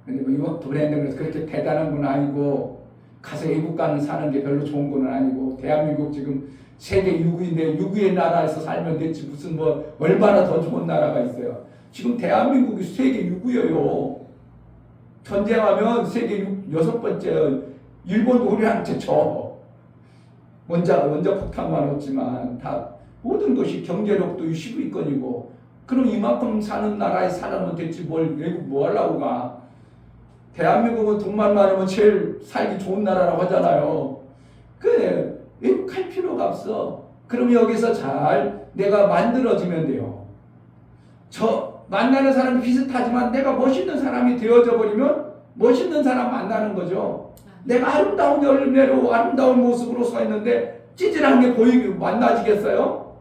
근데 뭐 유학도 보낸다고 해서 그렇게 대단한 건 아니고 가서 외국 가는 사는 게 별로 좋은 건 아니고 대한민국 지금 세계 6위인데 6위의 나라에서 살면 됐지 무슨 뭐 얼마나 더 좋은 나라가 있어요. 지금 대한민국이 세계 6위예요. 전쟁하면 세계 6번째 일본도 우리한테 져. 원자 폭탄만 없지만 다 모든 것이 경제력도 10위권이고 그럼 이만큼 사는 나라에 살아면 됐지 외국 뭐 하려고 가. 대한민국은 돈만 많으면 제일 살기 좋은 나라라고 하잖아요. 그래 외국 갈 필요가 없어. 그럼 여기서 잘 내가 만들어지면 돼요. 만나는 사람이 비슷하지만 내가 멋있는 사람이 되어져 버리면 멋있는 사람 만나는 거죠. 내가 아름다운 열매로 아름다운 모습으로 서 있는데 찌질한 게 보이고 만나지겠어요?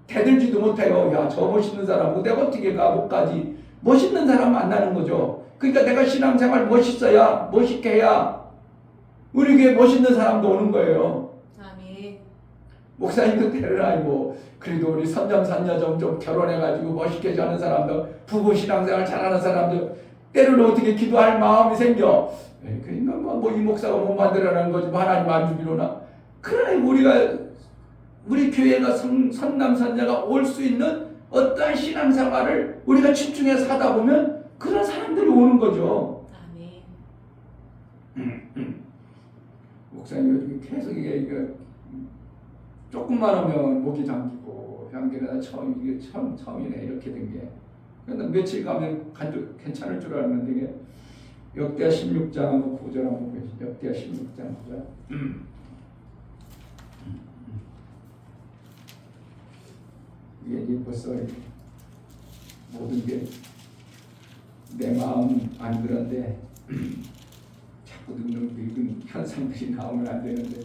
대들지도 못해요. 야, 저 멋있는 사람 내가 어떻게 못 가지? 멋있는 사람 만나는 거죠. 그러니까 내가 신앙생활 멋있어야 멋있게 해야 우리 교회 멋있는 사람도 오는 거예요. 아멘. 목사님도 때는 아니고 그래도 우리 선녀 산녀 좀 결혼해가지고 멋있게 사는 사람들, 부부 신앙생활 잘하는 사람들 때로는 어떻게 기도할 마음이 생겨. 그러니까 뭐 이 목사가 못 만들어내는 거지 뭐 하나님 안 주기로나. 그러나 우리 교회가 선남 선녀가 올 수 있는 어떠한 신앙생활을 우리가 집중해서 하다 보면 그런 사람들이 오는 거죠. 아멘. 목사님 요즘 계속 이게 조금만 하면 목이 잠기고 향기가 처음이네 이렇게 된 게. 그런데 며칠 가면 괜찮을 줄 알았는데 이게 역대하 16장 한번 구절 한번 보시죠. 역대하 16장 구절. 이게 벌써 모든 게 내 마음 안 그런데 자꾸 늙은 현상들이 나오면 안 되는데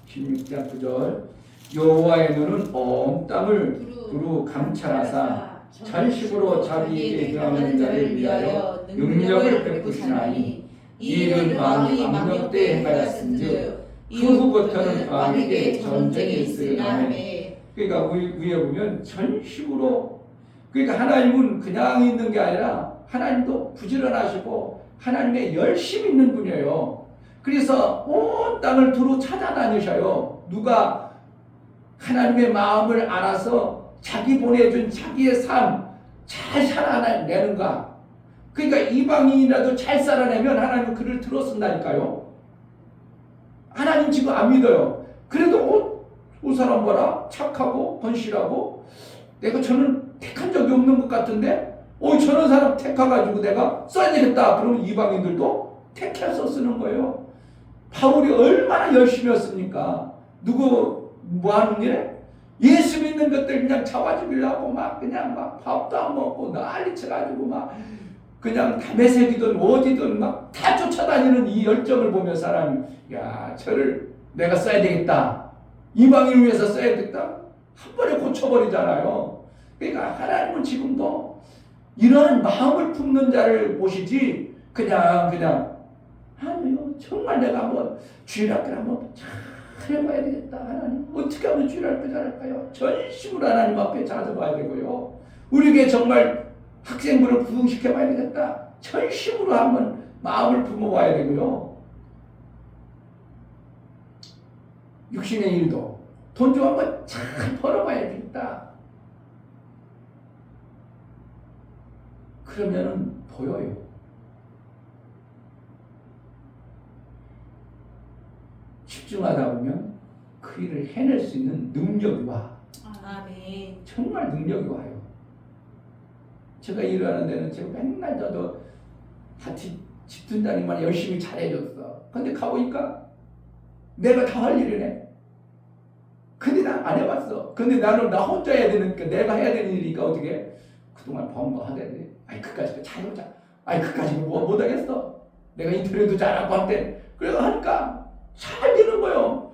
16장 9절 여호와의 눈은 온 땅을 두루 감찰하사 철식으로 자기에게 행하는 자를 위하여 능력을 베푸시나니 이 일은 왕이 망령 때 행하였은즉 이후부터는 왕에게 전쟁이 있으리라. 그러니까 위에 보면 전식으로, 그러니까 하나님은 그냥 있는 게 아니라 하나님도 부지런하시고 하나님의 열심히 있는 분이에요. 그래서 온 땅을 두루 찾아다니셔요. 누가 하나님의 마음을 알아서 자기 보내준 자기의 삶 잘 살아내는가. 그러니까 이방인이라도 잘 살아내면 하나님은 그를 들어쓴다니까요. 하나님 지금 안 믿어요. 그래도 그 사람 뭐라? 착하고 헌실하고 내가 저는 택한 적이 없는 것 같은데 저런 사람 택해가지고 내가 써야 되겠다. 그러면 이방인들도 택해서 쓰는 거예요. 바울이 얼마나 열심히 했습니까? 누구 뭐 하는 일? 예수 믿는 것들 그냥 잡아 죽이려고 막 그냥 막 밥도 안 먹고 난리 쳐가지고 막 그냥 담배 새기든 어디든 막 다 쫓아다니는 이 열정을 보며 사람이 야 저를 내가 써야 되겠다. 이방인을 위해서 써야 되겠다. 한 번에 고쳐버리잖아요. 그러니까 하나님은 지금도 이러한 마음을 품는 자를 보시지 그냥 아니요 정말 내가 한번 주일학교를 한번 잘 해봐야 되겠다. 하나님 어떻게 하면 주일학교 잘할까요? 전심으로 하나님 앞에 찾아봐야 되고요. 우리에게 정말 학생부를 부흥시켜봐야 되겠다. 전심으로 한번 마음을 품어봐야 되고요. 육신의 일도 돈 좀 한번 잘 벌어봐야 되겠다. 그러면은 보여요. 집중하다 보면 그 일을 해낼 수 있는 능력이 와. 아멘. 정말 능력이 와요. 제가 일하는 데는 제가 맨날 저도 다 집순자니만 열심히 잘해줬어. 근데 가보니까 내가 다 할 일이네. 근데 난 안 해봤어. 근데 나는 나 혼자 해야 되니까 내가 해야 되는 일이니까 어떻게 그동안 뭐 하대. 아이 그까짓 거 잘해보자. 아이 그까짓 거 못하겠어. 내가 인터넷도 잘하고 한때 그래서 하니까 잘 되는 거예요.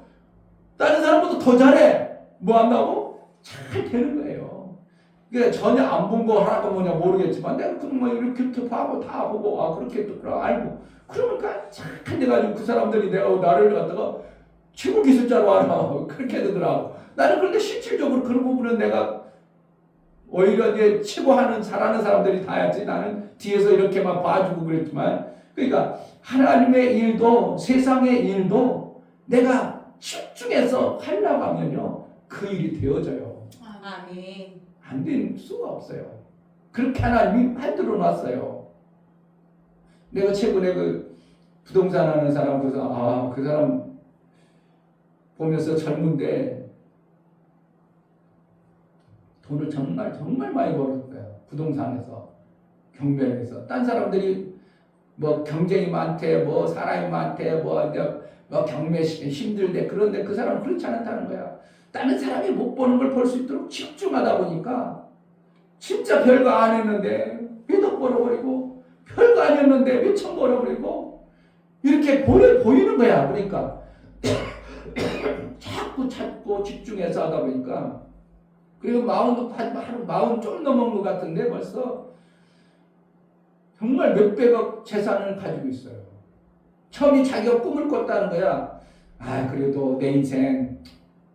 다른 사람보다 더 잘해. 뭐 한다고? 잘 되는 거예요. 그러니까 전혀 안 본 거 하라고 뭐냐 모르겠지만 내가 그런 거 이렇게 하고 다 보고 그렇게 또 알고 그러니까 잘 돼가지고 그 사람들이 나를 갖다가 최고 기술자로 알아. 그렇게 되더라고. 나는 그런데 실질적으로 그런 부분은 내가 오히려 이제 최고하는 잘하는 사람들이 다 했지. 나는 뒤에서 이렇게만 봐주고 그랬지만 그러니까 하나님의 일도 세상의 일도 내가 집중해서 하려고 하면요 그 일이 되어져요. 아멘. 안 될 수가 없어요. 그렇게 하나님이 만들어 놨어요. 내가 최근에 그 부동산 하는 사람 보면서 그 사람 보면서 젊은데 돈을 정말 많이 벌었어요. 부동산에서 경매에서 딴 사람들이 뭐 경쟁이 많대, 뭐 사람이 많대, 뭐 경매 힘들대. 그런데 그 사람은 그렇지 않다는 거야. 다른 사람이 못 보는 걸 볼 수 있도록 집중하다 보니까 진짜 별거 안 했는데 몇 억 벌어버리고 별거 안 했는데 몇천 벌어버리고 이렇게 보이는 거야. 그러니까 자꾸 찾고 집중해서 하다 보니까 그리고 마흔 좀 넘은 것 같은데 벌써 정말 몇백억 재산을 가지고 있어요. 처음에 자기가 꿈을 꿨다는 거야. 그래도 내 인생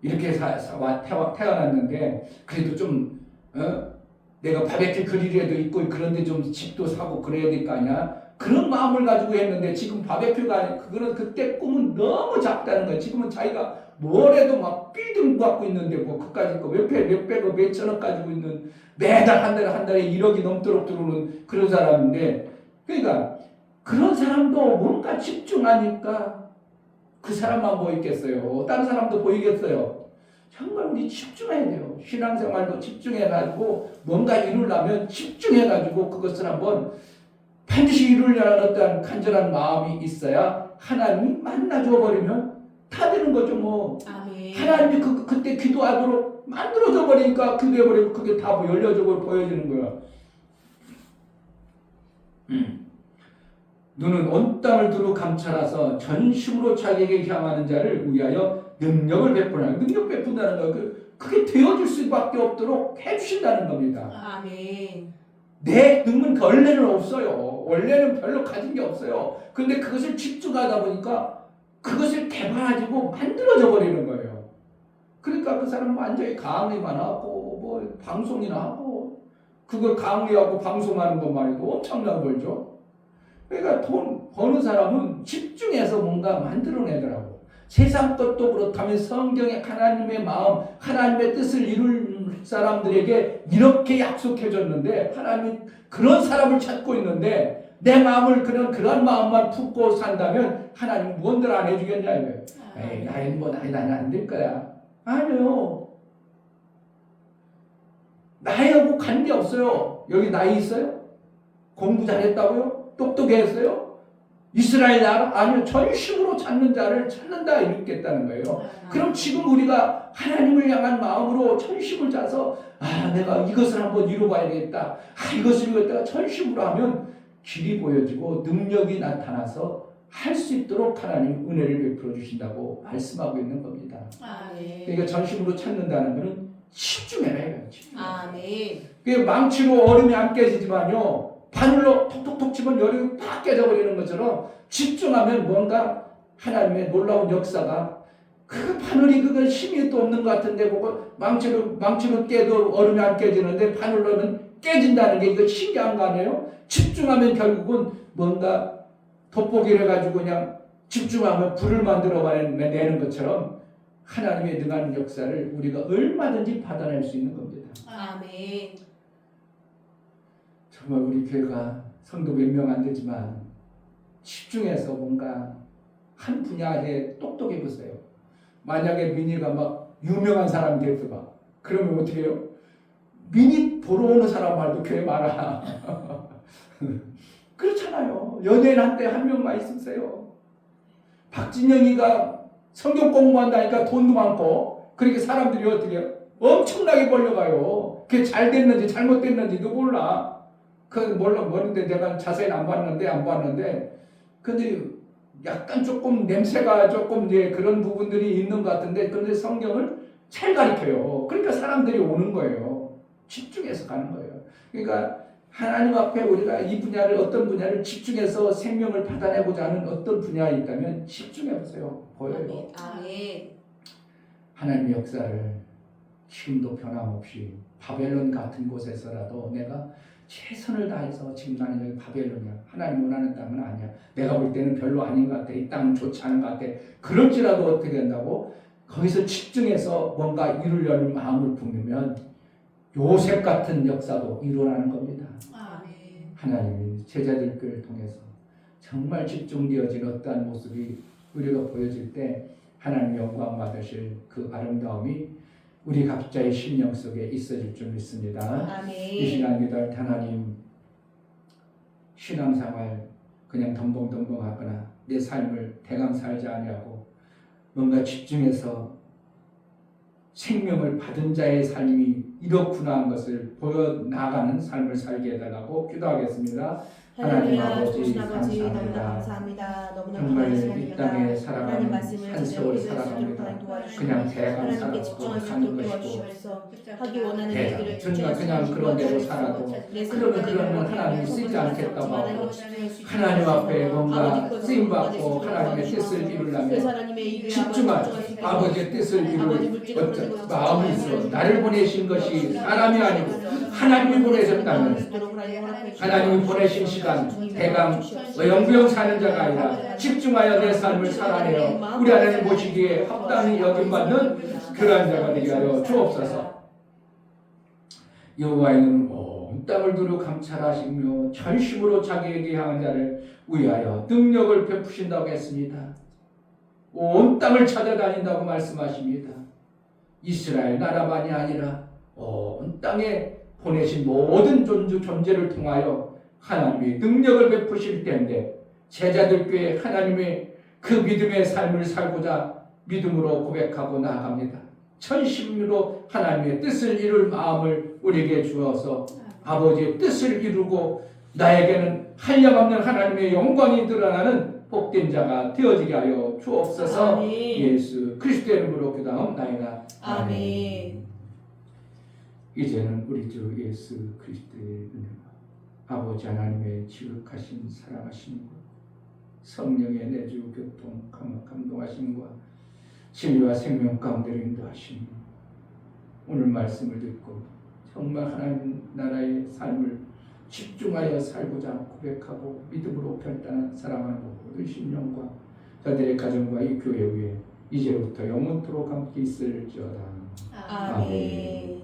이렇게 태어났는데 그래도 좀 내가 바베큐 그릴이라도 있고 그런데 좀 집도 사고 그래야 될 거 아니야. 그런 마음을 가지고 했는데 지금 바베큐가 그거는 그때 꿈은 너무 작다는 거야. 지금은 자기가 뭘 해도 막 빌딩 갖고 있는데 뭐 그까짓 거 몇백억 몇천억 가지고 있는 매달 한 달에 1억이 넘도록 들어오는 그런 사람인데, 그러니까 그런 사람도 뭔가 집중하니까 그 사람만 보이겠어요? 다른 사람도 보이겠어요? 정말 우리 집중해야 돼요. 신앙생활도 집중해가지고 뭔가 이루려면 집중해가지고 그것을 한번 반드시 이루려는 어떤 간절한 마음이 있어야 하나님이 만나줘 버리면 다 되는 거죠. 뭐 아멘. 하나님이 그때 기도하도록 만들어줘 버리니까 기도해버리고 그게 다 열려져 보여지는 거야. 눈은 온 땅을 두루 감찰하서 전심으로 자기에게 향하는 자를 위하여 능력을 베푸는, 능력 베푼다는 거, 그게 되어질 수밖에 없도록 해주신다는 겁니다. 아멘. 내 능은 원래는 없어요. 원래는 별로 가진 게 없어요. 근데 그것을 집중하다 보니까 그것을 개발하고 만들어져 버리는 거예요. 그러니까 그 사람은 완전히 강의만 하고 뭐 방송이나 하고 그걸 강의하고 방송하는 것만 해도 엄청나게 벌죠. 그러니까 돈 버는 사람은 집중해서 뭔가 만들어내더라고. 세상 것도 그렇다면 성경의 하나님의 마음, 하나님의 뜻을 이룰 사람들에게 이렇게 약속해 줬는데 하나님이 그런 사람을 찾고 있는데 내 마음을 그런 마음만 품고 산다면 하나님 무언들 안 해주겠냐 이거예요. 에이, 나는 안 될 거야. 아니요. 나이하고 관계 없어요. 여기 나이 있어요? 공부 잘했다고요? 똑똑했어요? 이스라엘 나라? 아니요. 전심으로 찾는 자를 찾는다 이렇겠다는 거예요. 그럼 지금 우리가 하나님을 향한 마음으로 전심을 짜서 내가 이것을 한번 이루어봐야 되겠다. 이것을 이루었다가 전심으로 하면 길이 보여지고 능력이 나타나서 할 수 있도록 하나님 은혜를 베풀어 주신다고 말씀하고 있는 겁니다. 아멘. 그러니까 전심으로 찾는다는 것은 집중해라 이거예요. 아멘. 그게 망치로 얼음이 안 깨지지만요, 바늘로 톡톡톡 치면 얼음이 팍 깨져버리는 것처럼 집중하면 뭔가 하나님의 놀라운 역사가, 그 바늘이 그건 힘이 또 없는 것 같은데 그거 망치로 깨도 얼음이 안 깨지는데 바늘로는 깨진다는 게 이거 신기한 거 아니에요? 집중하면 결국은 뭔가 돋보기를 해가지고 그냥 집중하면 불을 만들어내는 것처럼 하나님의 능한 역사를 우리가 얼마든지 받아낼 수 있는 겁니다. 아멘. 정말 우리 교회가 성도 몇 명 안 되지만 집중해서 뭔가 한 분야에 똑똑해보세요. 만약에 민희가 막 유명한 사람이 됐어 봐. 그러면 어떻게 해요? 민희 보러 오는 사람 말도 교회 많아. 그렇잖아요. 연예인 한때 한 명만 있으세요. 박진영이가 성경 공부한다니까 돈도 많고, 그러니까 사람들이 어떻게 해요? 엄청나게 벌려가요. 그게 잘 됐는지 잘못됐는지도 몰라. 모르는데 내가 자세히 안 봤는데, 근데 약간 조금 냄새가 조금 이제 그런 부분들이 있는 것 같은데, 근데 성경을 잘 가르쳐요. 그러니까 사람들이 오는 거예요. 집중해서 가는 거예요. 그러니까 하나님 앞에 우리가 이 분야를, 어떤 분야를 집중해서 생명을 받아내고자 하는 어떤 분야에 있다면 집중해보세요. 보여요. 아멘. 하나님의 역사를 지금도 변함없이 바벨론 같은 곳에서라도 내가 최선을 다해서, 지금 나는 여기 바벨론이야. 하나님 원하는 땅은 아니야. 내가 볼 때는 별로 아닌 것 같아. 이 땅은 좋지 않은 것 같아. 그럴지라도 어떻게 된다고? 거기서 집중해서 뭔가 이루려는 마음을 품으면 요셉 같은 역사도 일어나는 겁니다. 아멘. 하나님이 제자들을 통해서 정말 집중되어진 어떠한 모습이 우리가 보여질 때 하나님 영광 받으실 그 아름다움이 우리 각자의 심령 속에 있어질 줄 믿습니다. 아멘. 이 시간 기도할 때 하나님, 신앙생활 그냥 덤벙덤벙 하거나 내 삶을 대강 살지 아니하고 뭔가 집중해서 생명을 받은 자의 삶이 이렇구나 하는 것을 보여나가는 삶을 살게 해달라고 기도하겠습니다. 하나님 할렐루야. 아버지 좋으신 아버지 너무나 감사합니다. 감사합니다. 너무나 정말 귀한 이 시간입니다. 땅에 하나님 살아가는 말씀을 한 세월 제대로 살아갑니다. 하나님 도와주시고 그냥 대강 하나님께 살아가고 집중할 수 하는 있도록 것이고 도와주시옵소서. 하기 원하는 대강 일들을 정말 그냥 그런 대로 살아도 그러면 하나님이 쓰지 않겠다고 하고 하나님 앞에 뭔가 쓰임받고 하나님의 뜻을 이루려면 집중한 아버지의 뜻을 이룰 어떤 마음이 있어. 나를 보내신 것이 사람이 아니고 하나님이 보내셨다면 하나님이 보내신 시간 대강 영병 사는 자가 아니라 집중하여 내 삶을 살아내어 우리 하나님 보시기에 합당히 여김받는 그러한 자가 되게 하여 주옵소서. 여호와는 온 땅을 두루 감찰하시며 전심으로 자기에게 향한 자를 위하여 능력을 베푸신다고 했습니다. 온 땅을 찾아다닌다고 말씀하십니다. 이스라엘 나라만이 아니라 온 땅에 보내신 모든 존재를 통하여 하나님이 능력을 베푸실 때인데 제자들께 하나님의 그 믿음의 삶을 살고자 믿음으로 고백하고 나아갑니다. 전심으로 하나님의 뜻을 이룰 마음을 우리에게 주어서 아버지의 뜻을 이루고 나에게는 한량없는 하나님의 영광이 드러나는 복된 자가 되어지게 하여 주옵소서. 아멘. 예수 그리스도의 이름으로 기도하옵나이다. 아멘. 이제는 우리 주 예수 그리스도의 은혜와 아버지 하나님의 지극하신 사랑하심과 성령의 내주 교통 감동하심과 진리와 생명 가운데로 인도하심, 오늘 말씀을 듣고 정말 하나님 나라의 삶을 집중하여 살고자 고백하고 믿음으로 결단한 사랑하는 모든 심령과 저들의 가정과 이 교회 위에 이제부터 영원토록 함께 있을지어다. 아멘.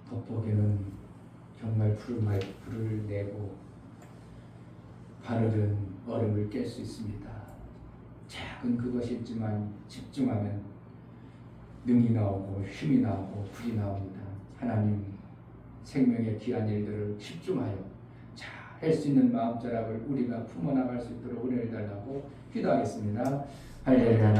돋보기는 정말 불을 내고 가늘은 얼음을 깰 수 있습니다. 작은 그것이지만 집중하면 능이 나오고 힘이 나오고 불이 나옵니다. 하나님 생명의 귀한 일들을 집중하여 잘 할 수 있는 마음자락을 우리가 품어나갈 수 있도록 은혜를 달라고 기도하겠습니다. 할렐루야.